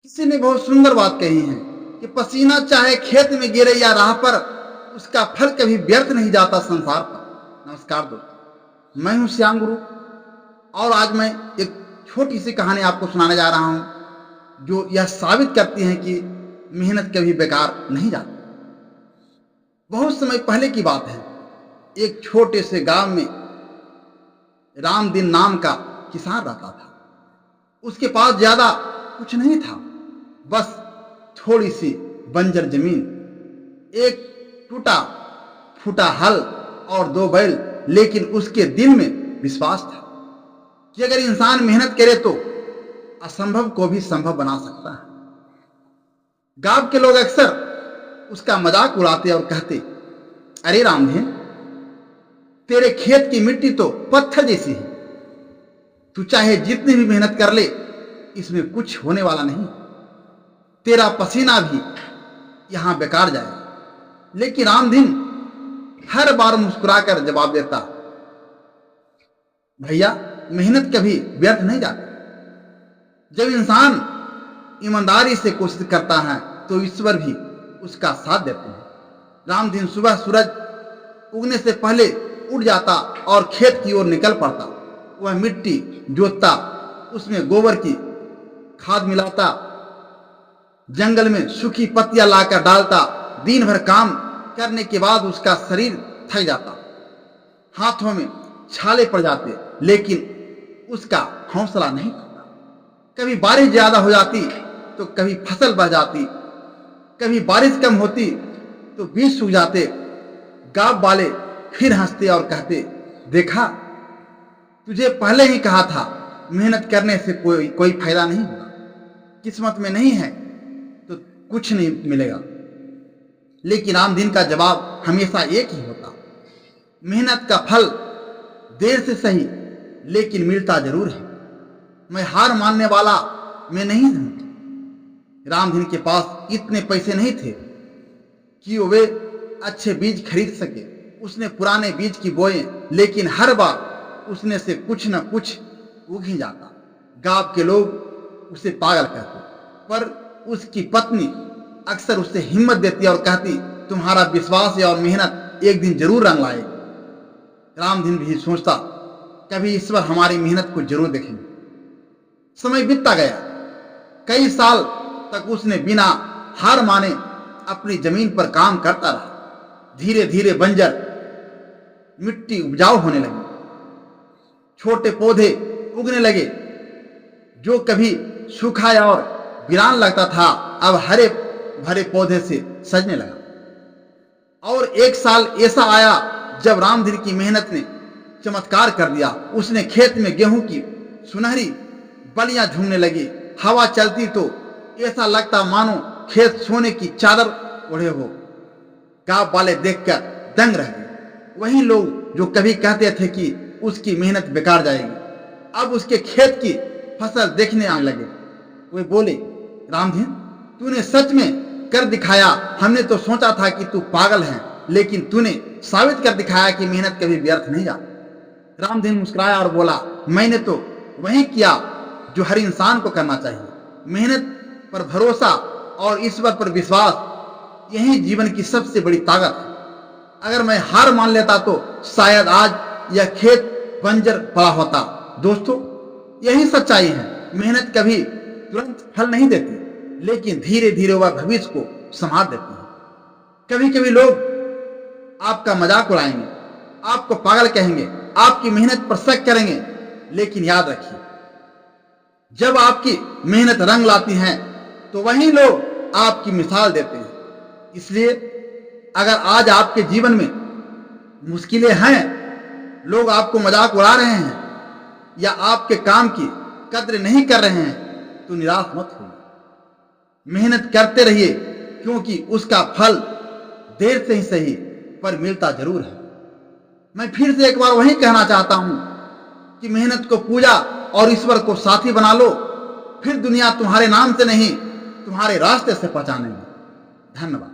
किसी ने बहुत सुंदर बात कही है कि पसीना चाहे खेत में गिरे या राह पर, उसका फल कभी व्यर्थ नहीं जाता संसार पर। नमस्कार दोस्तों, मैं हूं श्याम गुरु और आज मैं एक छोटी सी कहानी आपको सुनाने जा रहा हूं जो यह साबित करती है कि मेहनत कभी बेकार नहीं जाती। बहुत समय पहले की बात है, एक छोटे से गांव में रामदीन नाम का किसान रहता था। उसके पास ज्यादा कुछ नहीं था, बस थोड़ी सी बंजर जमीन, एक टूटा फूटा हल और 2 बैल। लेकिन उसके दिल में विश्वास था कि अगर इंसान मेहनत करे तो असंभव को भी संभव बना सकता है। गांव के लोग अक्सर उसका मजाक उड़ाते और कहते, अरे रामधन, तेरे खेत की मिट्टी तो पत्थर जैसी है, तू चाहे जितनी भी मेहनत कर ले इसमें कुछ होने वाला नहीं, तेरा पसीना भी यहां बेकार जाएगा। लेकिन रामधन हर बार मुस्कुराकर जवाब देता, भैया, मेहनत कभी व्यर्थ नहीं जाती। जब इंसान ईमानदारी से कोशिश करता है तो ईश्वर भी उसका साथ देते हैं। रामधन सुबह सूरज उगने से पहले उठ जाता और खेत की ओर निकल पड़ता। वह मिट्टी जोतता, उसमें गोबर की खाद मिलाता, जंगल में सूखी पत्तियां लाकर डालता। दिन भर काम करने के बाद उसका शरीर थक जाता, हाथों में छाले पड़ जाते, लेकिन उसका हौसला नहीं टूटा। कभी बारिश ज्यादा हो जाती तो कभी फसल बह जाती, कभी बारिश कम होती तो बीज सूख जाते। गांव वाले फिर हंसते और कहते, देखा, तुझे पहले ही कहा था, मेहनत करने से कोई फायदा नहीं होगा। किस्मत में नहीं है तो कुछ नहीं मिलेगा। लेकिन रामधन का जवाब हमेशा एक ही होता, मेहनत का फल देर से सही लेकिन मिलता जरूर है। मैं हार मानने वाला मैं नहीं हूं। रामधन के पास इतने पैसे नहीं थे कि वे अच्छे बीज खरीद सके। उसने पुराने बीज की बोए, लेकिन हर बार उसने से कुछ न कुछ उग ही जाता। गांव के लोग उसे पागल कहते, पर उसकी पत्नी अक्सर उससे हिम्मत देती और कहती, तुम्हारा विश्वास है और मेहनत एक दिन जरूर रंग लाएगी। रामधन भी सोचता, कभी ईश्वर हमारी मेहनत को जरूर देखेंगे। समय बीतता गया। कई साल तक उसने बिना हार माने अपनी जमीन पर काम करता रहा। धीरे धीरे बंजर मिट्टी उपजाऊ होने लगी, छोटे पौधे उगने लगे। जो कभी सूखा और वीरान लगता था अब हरे भरे पौधे से सजने लगा। और एक साल ऐसा आया जब रामधन की मेहनत ने चमत्कार कर दिया। उसने खेत में गेहूं की सुनहरी बलियां झूमने लगी। हवा चलती तो ऐसा लगता मानो खेत सोने की चादर ओढ़े हो। गांव वाले देखकर दंग रह गए। वही लोग जो कभी कहते थे कि उसकी मेहनत बेकार जाएगी, अब उसके खेत की फसल देखने आने लगे। वे बोले, रामधन, तूने सच में कर दिखाया। हमने तो सोचा था कि तू पागल है, लेकिन तूने साबित कर दिखाया कि मेहनत कभी व्यर्थ नहीं जाती। रामधन मुस्कुराया और बोला, मैंने तो वही किया जो हर इंसान को करना चाहिए। मेहनत पर भरोसा और ईश्वर पर विश्वास, यही जीवन की सबसे बड़ी ताकत है। अगर मैं हार मान लेता तो शायद आज यह खेत बंजर पड़ा होता। दोस्तों, यही सच्चाई है। मेहनत कभी तुरंत फल नहीं देती, लेकिन धीरे धीरे वह भविष्य को संभाल देती है। कभी कभी लोग आपका मजाक उड़ाएंगे, आपको पागल कहेंगे, आपकी मेहनत पर शक करेंगे, लेकिन याद रखिए, जब आपकी मेहनत रंग लाती है तो वही लोग आपकी मिसाल देते हैं। इसलिए अगर आज आपके जीवन में मुश्किलें हैं, लोग आपको मजाक उड़ा रहे हैं या आपके काम की कद्र नहीं कर रहे हैं, तो निराश मत होइए। मेहनत करते रहिए, क्योंकि उसका फल देर से ही सही पर मिलता जरूर है। मैं फिर से एक बार वही कहना चाहता हूं कि मेहनत को पूजा और ईश्वर को साथी बना लो, फिर दुनिया तुम्हारे नाम से नहीं तुम्हारे रास्ते से पहचानेगी। धन्यवाद।